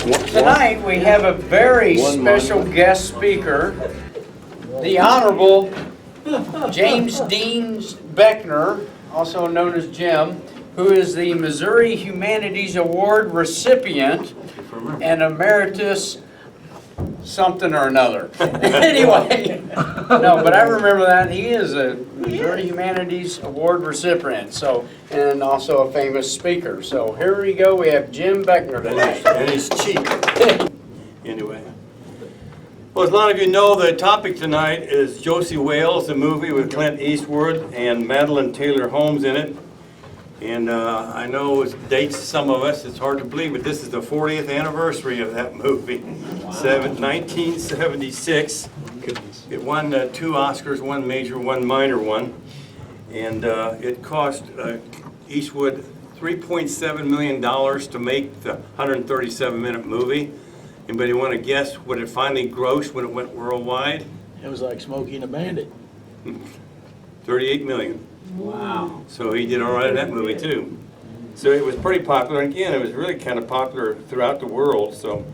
Tonight we have a very special guest speaker, the Honorable James Dean Beckner, also known as Jim, who is the Missouri Humanities Award recipient and emeritus something or another. Anyway, no, but I remember that. He is a Missouri Humanities Award recipient, so, and also a famous speaker. So here we go. We have Jim Beckner tonight. And he's cheap. Anyway. Well, as a lot of you know, the topic tonight is Josey Wales, the movie with Clint Eastwood and Madeline Taylor Holmes in it. And I know it dates some of us, it's hard to believe, but this is the 40th anniversary of that movie. Wow. 1976. It won 2 Oscars, 1 major, 1 minor one. And it cost Eastwood $3.7 million to make the 137-minute movie. Anybody want to guess what it finally grossed when it went worldwide? It was like Smokey and the Bandit. 38 million. Wow. So he did all right in that movie too. So it was pretty popular. And again, it was really kind of popular throughout the world. So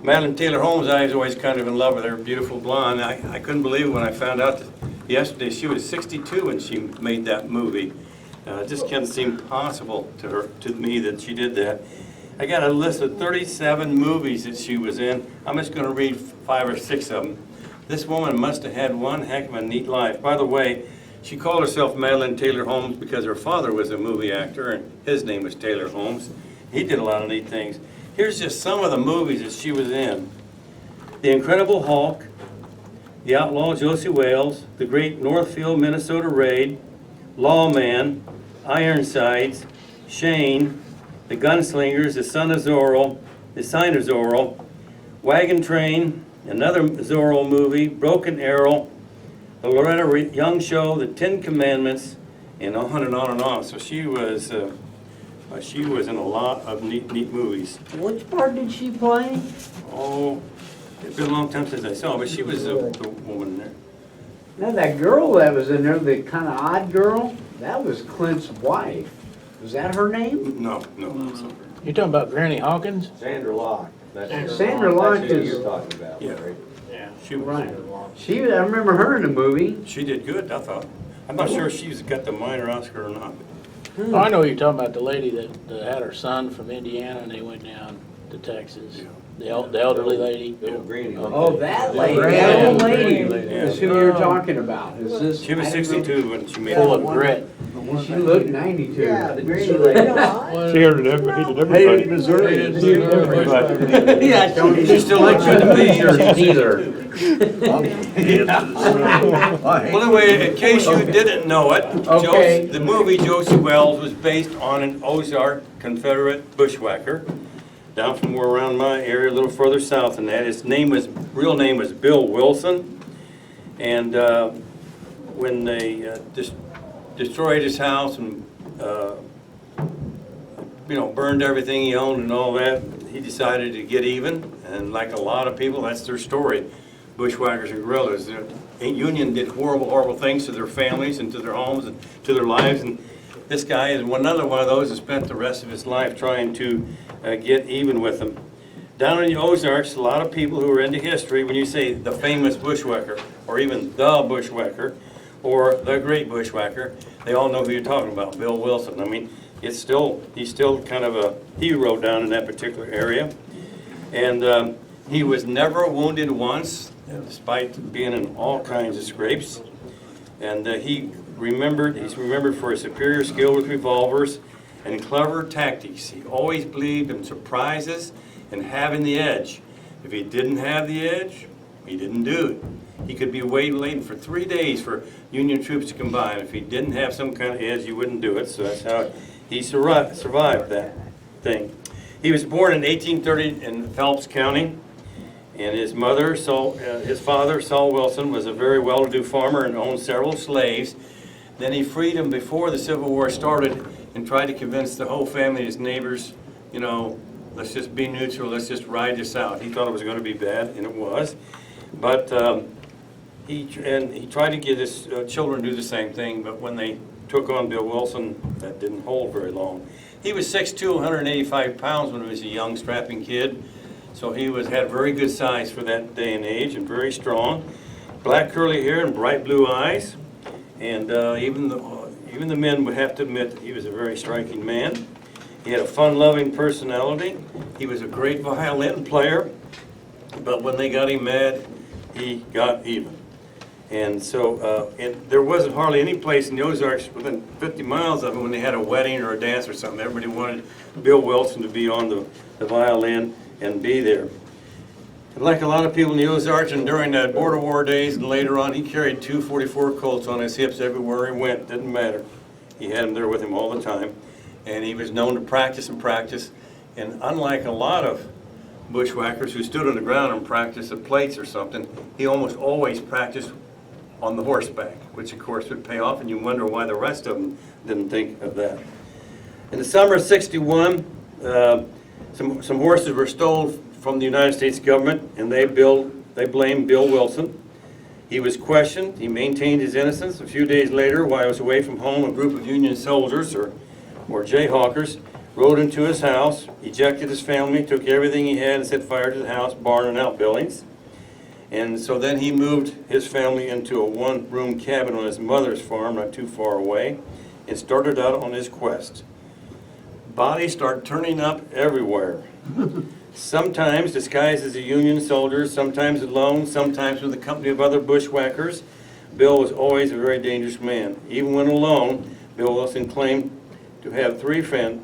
Madeline Taylor Holmes, I was always kind of in love with her, beautiful blonde. I couldn't believe it when I found out that yesterday she was 62 when she made that movie. It just can't seem possible to me that she did that. I got a list of 37 movies that she was in. I'm just going to read 5 or 6 of them. This woman must have had one heck of a neat life. By the way, she called herself Madeline Taylor Holmes because her father was a movie actor, and his name was Taylor Holmes. He did a lot of neat things. Here's just some of the movies that she was in. The Incredible Hulk, The Outlaw Josey Wales, The Great Northfield, Minnesota Raid, Lawman, Ironsides, Shane, The Gunslingers, The Sign of Zorro, Wagon Train, another Zorro movie, Broken Arrow, The Loretta Young Show, The 10 Commandments, and on and on and on. So she was in a lot of neat movies. Which part did she play? Oh, it's been a long time since I saw her, but she was the woman there. Now that girl that was in there, the kind of odd girl, that was Clint's wife. Was that her name? No. You talking about Granny Hawkins? Sandra Locke. Sandra Locke That's who is you're talking about, Yeah. right? Yeah. She was. right. I remember her in the movie. She did good, I thought. I'm not sure if she's got the minor Oscar or not. Oh, I know you're talking about the lady that had her son from Indiana and they went down to Texas. The elderly lady. Bill Green. Oh, that lady. Yeah. That old lady Yeah. is who you're talking about. Is this? She was 62 when she made Full it. of grit. She looked 92. Yeah, the green lady. She hated everybody. Missouri. Yeah, She still looks good to me. either. Well, anyway, in case you didn't know it, Okay. the movie Josey Wales was based on an Ozark Confederate bushwhacker down from around my area, a little further south than that. His real name was Bill Wilson, and when they destroyed his house and burned everything he owned and all that, he decided to get even. And like a lot of people, that's their story. Bushwhackers and guerrillas. The Union did horrible things to their families and to their homes and to their lives. And this guy is another one of those that spent the rest of his life trying to get even with them. Down in the Ozarks, a lot of people who are into history, when you say the famous bushwhacker, or even the bushwhacker, or the great bushwhacker, they all know who you're talking about, Bill Wilson. I mean, he's still kind of a hero down in that particular area. And he was never wounded once, despite being in all kinds of scrapes. And he's remembered for his superior skill with revolvers and clever tactics. He always believed in surprises and having the edge. If he didn't have the edge, he didn't do it. He could be waiting for 3 days for Union troops to come by, and if he didn't have some kind of edge, he wouldn't do it. So that's how he survived that thing. He was born in 1830 in Phelps County, and his father, Saul Wilson, was a very well-to-do farmer and owned several slaves. Then he freed them before the Civil War started and tried to convince the whole family, his neighbors, let's just be neutral, let's just ride this out. He thought it was going to be bad, and it was. But he tried to get his children to do the same thing, but when they took on Bill Wilson, that didn't hold very long. He was 6'2", 185 pounds when he was a young, strapping kid. So he had very good size for that day and age and very strong. Black curly hair and bright blue eyes. And even the men would have to admit that he was a very striking man. He had a fun-loving personality. He was a great violin player. But when they got him mad, he got even. And so there wasn't hardly any place in the Ozarks within 50 miles of him when they had a wedding or a dance or something. Everybody wanted Bill Wilson to be on the violin and be there. And like a lot of people in the Ozarks and during the border war days and later on, he carried 2 44 Colts on his hips everywhere he went. Didn't matter. He had them there with him all the time. And he was known to practice and practice. And unlike a lot of bushwhackers who stood on the ground and practiced at plates or something, he almost always practiced on the horseback, which of course would pay off, and you wonder why the rest of them didn't think of that. In the summer of '61, some horses were stolen from the United States government, and they blamed Bill Wilson. He was questioned. He maintained his innocence. A few days later, while he was away from home, a group of Union soldiers or Jayhawkers rode into his house, ejected his family, took everything he had, and set fire to the house, barn, and outbuildings. And so then he moved his family into a one-room cabin on his mother's farm not too far away and started out on his quest. Bodies start turning up everywhere. Sometimes disguised as a Union soldier, sometimes alone, sometimes with a company of other bushwhackers. Bill was always a very dangerous man. Even when alone, Bill Wilson claimed to have 3 friends,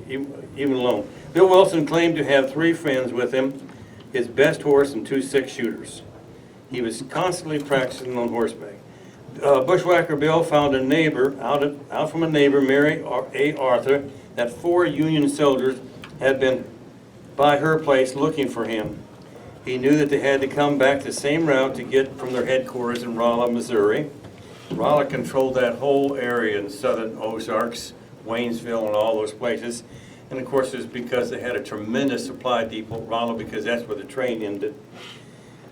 even alone. Bill Wilson claimed to have 3 friends with him, his best horse and 2 6-shooters. He was constantly practicing on horseback. Bushwhacker Bill found a neighbor, out from a neighbor, Mary A. Arthur, that 4 Union soldiers had been by her place looking for him. He knew that they had to come back the same route to get from their headquarters in Rolla, Missouri. Rolla controlled that whole area in southern Ozarks, Waynesville, and all those places. And of course, it's because they had a tremendous supply depot at Rolla, because that's where the train ended.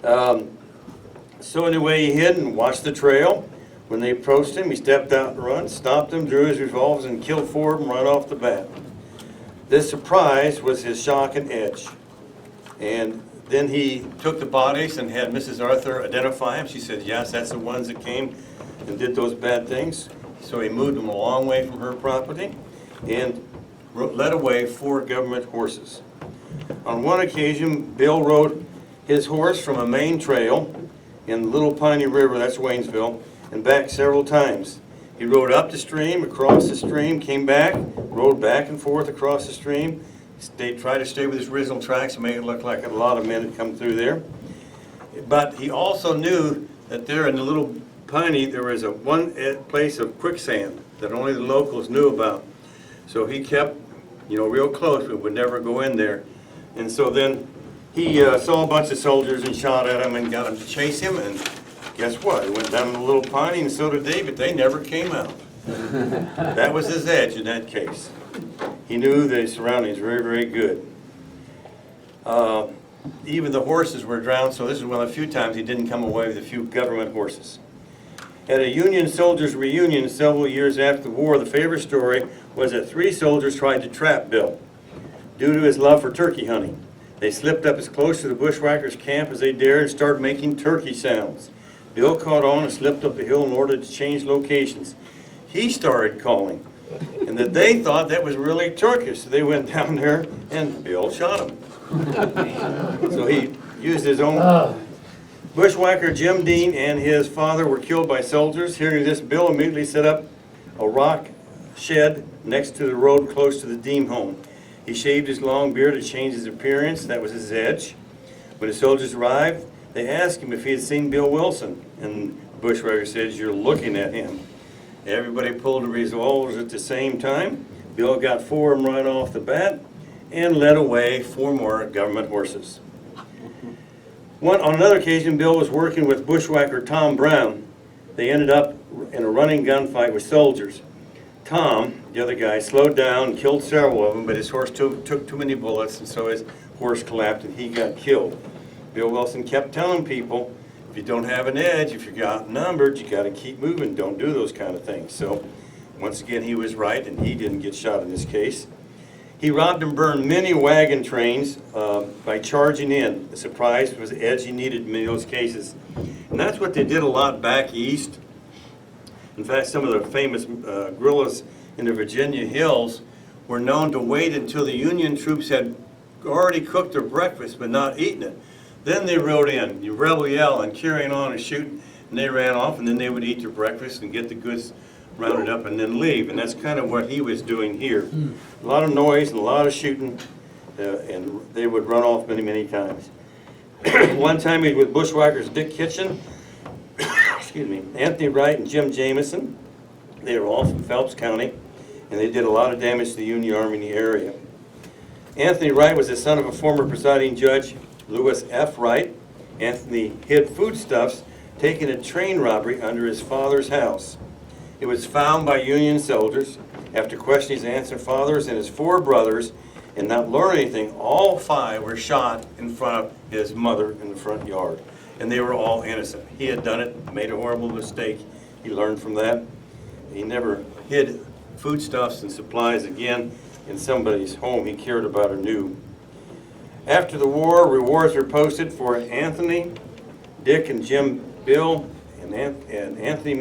So anyway, he hid and watched the trail. When they approached him, he stepped out and run, stopped them, drew his revolvers, and killed 4 of them right off the bat. This surprise was his shock and edge. And then he took the bodies and had Mrs. Arthur identify them. She said, yes, that's the ones that came and did those bad things. So he moved them a long way from her property and led away 4 government horses. On one occasion, Bill rode his horse from a main trail in the Little Piney River, that's Waynesville, and back several times. He rode up the stream, across the stream, came back, rode back and forth across the stream. Tried to stay with his original tracks and make it look like a lot of men had come through there. But he also knew that there in the Little Piney, there was one place of quicksand that only the locals knew about. So he kept, real close, but would never go in there. And so then he saw a bunch of soldiers and shot at him and got them to chase him. And guess what? He went down to the Little Piney, and so did they, but they never came out. That was his edge in that case. He knew the surroundings very, very good. Even the horses were drowned, so this is one of the few times he didn't come away with a few government horses. At a Union soldiers' reunion several years after the war, the favorite story was that 3 soldiers tried to trap Bill due to his love for turkey hunting. They slipped up as close to the bushwhackers' camp as they dared and started making turkey sounds. Bill caught on and slipped up the hill in order to change locations. He started calling, and that they thought that was really Turkish. So they went down there, and Bill shot him. So he used his own. Bushwhacker Jim Dean and his father were killed by soldiers. Hearing this, Bill immediately set up a rock shed next to the road close to the Dean home. He shaved his long beard to change his appearance. That was his edge. When the soldiers arrived, they asked him if he had seen Bill Wilson, and the bushwhacker said, "You're looking at him." Everybody pulled the revolvers at the same time. Bill got 4 of them right off the bat and led away 4 more government horses. On another occasion, Bill was working with bushwhacker Tom Brown. They ended up in a running gunfight with soldiers. Tom, the other guy, slowed down and killed several of them, but his horse took too many bullets, and so his horse collapsed and he got killed. Bill Wilson kept telling people, if you don't have an edge, if you're outnumbered, you got to keep moving. Don't do those kind of things. So once again, he was right, and he didn't get shot in this case. He robbed and burned many wagon trains by charging in. The surprise was the edge he needed in many of those cases. And that's what they did a lot back east. In fact, some of the famous guerrillas in the Virginia hills were known to wait until the Union troops had already cooked their breakfast but not eaten it. Then they rode in, you rebel yell and carrying on and shooting, and they ran off, and then they would eat their breakfast and get the goods rounded up and then leave. And that's kind of what he was doing here. A lot of noise and a lot of shooting, and they would run off many, many times. One time he was with Bushwhackers Dick Kitchen, excuse me, Anthony Wright and Jim Jamison. They were all from Phelps County, and they did a lot of damage to the Union Army in the area. Anthony Wright was the son of a former presiding judge, Lewis F. Wright. Anthony hid foodstuffs taken a train robbery under his father's house. It was found by Union soldiers. After questioning his ancestors and his 4 brothers and not learning anything, all 5 were shot in front of his mother in the front yard. And they were all innocent. He had done it, made a horrible mistake. He learned from that. He never hid foodstuffs and supplies again in somebody's home he cared about or knew. After the war, rewards were posted for Anthony, Dick, and Jim Bill, and Anthony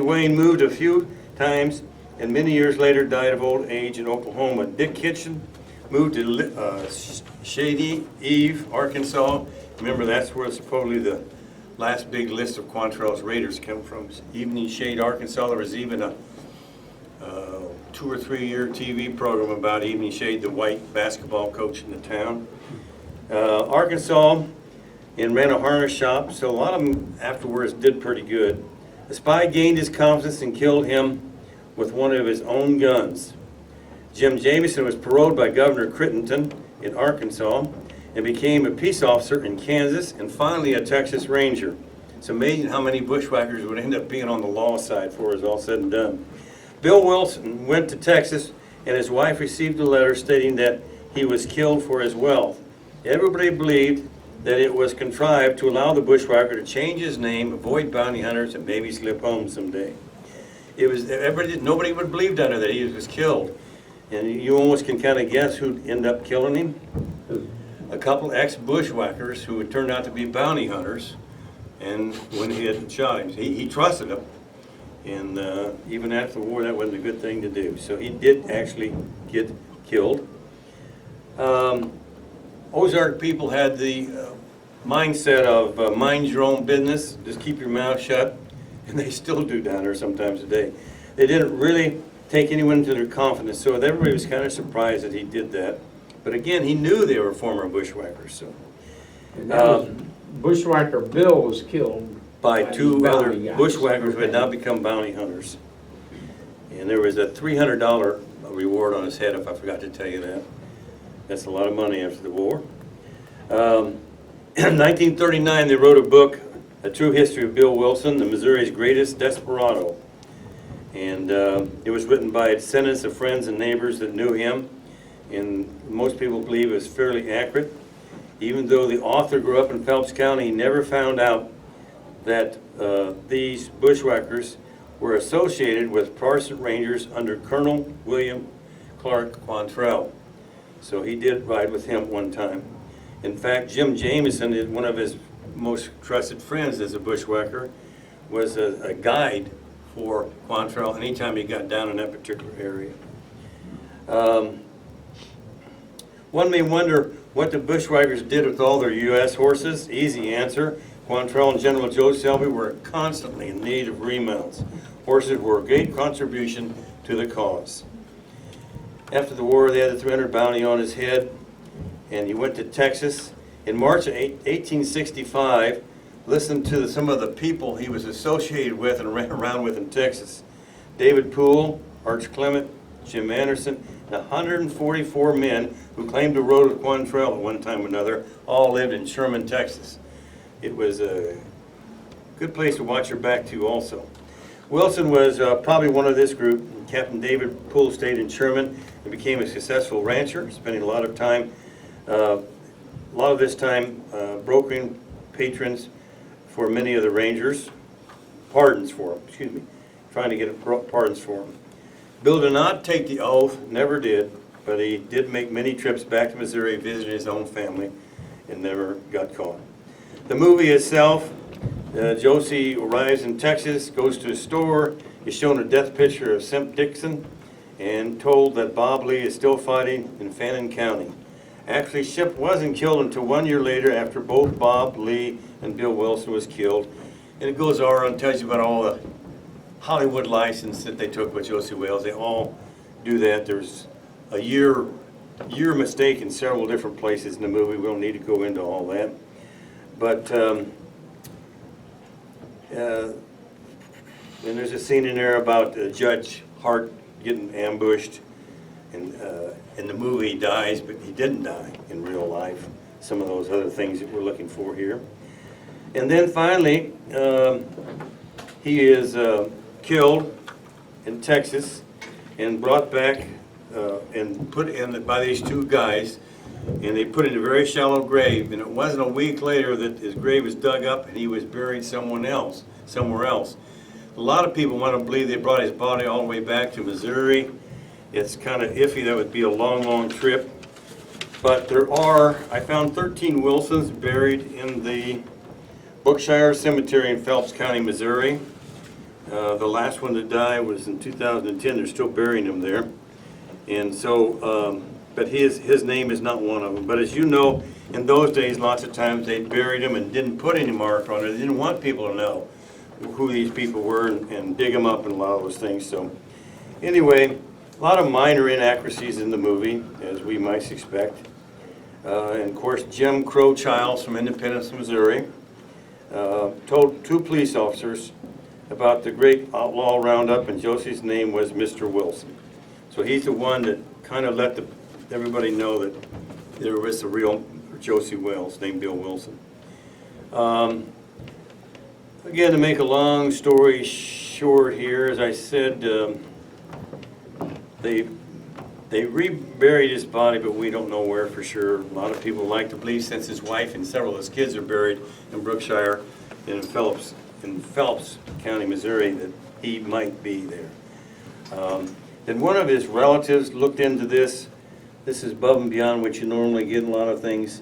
Wayne moved a few times and many years later died of old age in Oklahoma. Dick Kitchen moved to Shady Eve, Arkansas. Remember, that's where supposedly the last big list of Quantrell's raiders came from. Evening Shade, Arkansas. There was even a 2 or 3 year TV program about Evening Shade, the white basketball coach in the town. Arkansas, and ran a harness shop, so a lot of them afterwards did pretty good. The spy gained his confidence and killed him with one of his own guns. Jim Jamison was paroled by Governor Crittenden in Arkansas and became a peace officer in Kansas and finally a Texas Ranger. It's amazing how many bushwhackers would end up being on the law side before it was all said and done. Bill Wilson went to Texas and his wife received a letter stating that he was killed for his wealth. Everybody believed that it was contrived to allow the bushwhacker to change his name, avoid bounty hunters, and maybe slip home someday. It was nobody would believe down there that he was killed. And you almost can kind of guess who'd end up killing him. A couple ex-bushwhackers who had turned out to be bounty hunters, and when he had shot him, he trusted them. And even after the war, that wasn't a good thing to do. So he did actually get killed. Ozark people had the mindset of mind your own business, just keep your mouth shut, and they still do down there sometimes today. They didn't really take anyone into their confidence, so everybody was kind of surprised that he did that. But again, he knew they were former bushwhackers. So And that was, Bushwhacker Bill was killed by 2 other bounty guys. bushwhackers who had now become bounty hunters. And there was a $300 reward on his head, if I forgot to tell you that. That's a lot of money after the war. In 1939, they wrote a book, A True History of Bill Wilson, the Missouri's Greatest Desperado. And it was written by descendants of friends and neighbors that knew him. And most people believe it was fairly accurate. Even though the author grew up in Phelps County, he never found out that these bushwhackers were associated with Protestant Rangers under Colonel William Clark Quantrell. So he did ride with him one time. In fact, Jim Jamison, is one of his most trusted friends as a bushwhacker, was a guide for Quantrell anytime he got down in that particular area. One may wonder what the bushwhackers did with all their U.S. horses. Easy answer. Quantrell and General Joe Selby were constantly in need of remounts. Horses were a great contribution to the cause. After the war, they had a $300 bounty on his head, and he went to Texas. In March of 1865, listen to some of the people he was associated with and ran around with in Texas. David Poole, Arch Clement, Jim Anderson, and 144 men who claimed to rode with Quantrell at one time or another, all lived in Sherman, Texas. It was a good place to watch your back to also. Wilson was probably one of this group. Captain David Poole stayed in Sherman and became a successful rancher, spending a lot of this time brokering patrons for many of the Rangers, pardons for them, trying to get pardons for them. Bill did not take the oath, never did, but he did make many trips back to Missouri, visited his own family, and never got caught. The movie itself, Josey arrives in Texas, goes to a store, is shown a death picture of Simp Dixon, and told that Bob Lee is still fighting in Fannin County. Actually, Ship wasn't killed until 1 year later after both Bob Lee and Bill Wilson was killed. And it goes on and tells you about all the Hollywood license that they took with Josey Wales. They all do that. There's a year mistake in several different places in the movie. We don't need to go into all that. But and there's a scene in there about Judge Hart getting ambushed. And in the movie he dies, but he didn't die in real life. Some of those other things that we're looking for here. And then finally, he is killed in Texas and brought back and put in by these two guys, and they put in a very shallow grave. And it wasn't a week later that his grave was dug up and he was buried somewhere else. A lot of people want to believe they brought his body all the way back to Missouri. It's kind of iffy. That would be a long, long trip. But I found 13 Wilsons buried in the Brookshire Cemetery in Phelps County, Missouri. The last one to die was in 2010. They're still burying him there. And so, but his name is not one of them. But as you know, in those days, lots of times they buried him and didn't put any mark on it. They didn't want people to know who these people were and dig them up and a lot of those things. So anyway, a lot of minor inaccuracies in the movie, as we might expect. And of course, Jim Crow Childs from Independence, Missouri, told two police officers about the great outlaw roundup, and Josey's name was Mr. Wilson. So he's the one that kind of let everybody know that there was a real Josey Wales named Bill Wilson. Again, to make a long story short here, as I said, they reburied his body, but we don't know where for sure. A lot of people like to believe, since his wife and several of his kids are buried in Brookshire and in Phelps County, Missouri, that he might be there. Then one of his relatives looked into this. This is above and beyond what you normally get in a lot of things.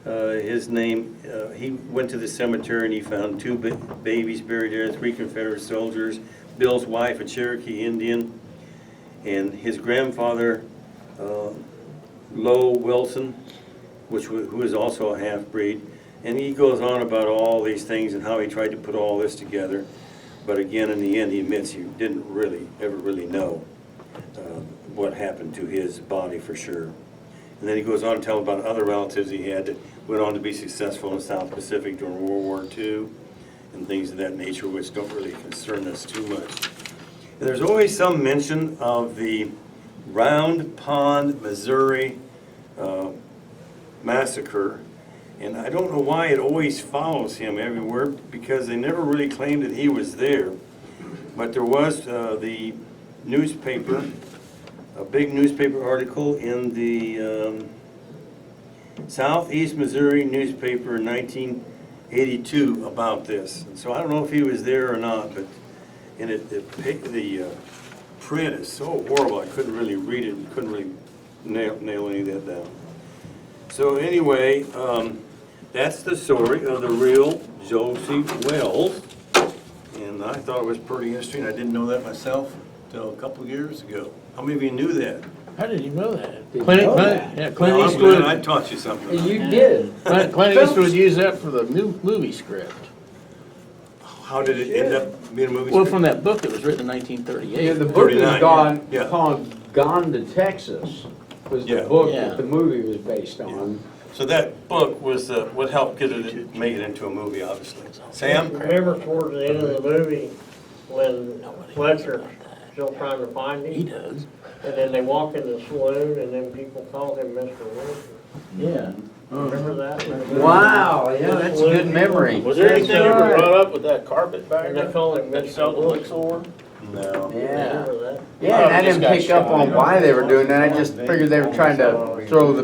His name, he went to the cemetery and he found two babies buried there, 3 Confederate soldiers, Bill's wife, a Cherokee Indian, and his grandfather, Low Wilson, who is also a half-breed. And he goes on about all these things and how he tried to put all this together. But again, in the end, he admits he didn't ever really know what happened to his body for sure. And then he goes on to tell about other relatives he had that went on to be successful in the South Pacific during World War II and things of that nature, which don't really concern us too much. And there's always some mention of the Round Pond, Missouri massacre. And I don't know why it always follows him everywhere, because they never really claimed that he was there. But there was the newspaper, a big newspaper article in the Southeast Missouri newspaper in 1982 about this. And so I don't know if he was there or not, but the print is so horrible I couldn't really read it, couldn't really nail any of that down. So anyway, that's the story of the real Josey Wales, and I thought it was pretty interesting. I didn't know that myself until a couple of years ago. How many of you knew that? How did you know that? Did you Clint know that? Yeah, Well, Clint I'm Eastwood. glad I taught you something. You did. Clint Eastwood used that for the new movie script. How did it end up being a movie? Well, script? from that book that was written in 1938. Yeah, the book is 39, yeah. called Gone to Texas, was the Yeah. book Yeah. that the movie was based on. So that book was what helped make it into a movie, obviously. Sam? Remember towards the end of the movie, when Fletcher's still trying to find He him, does. and then they walk in the saloon, and then people call him Mr. Wilson. Yeah. Remember that? Wow, yeah, that's a good memory. Was there anything ever brought up with that carpet back And they there? call him That Mr. seldom looks Wilson. over? No. Yeah. Remember that? Yeah, and I didn't pick up on why they were doing that. I just figured they were trying to throw the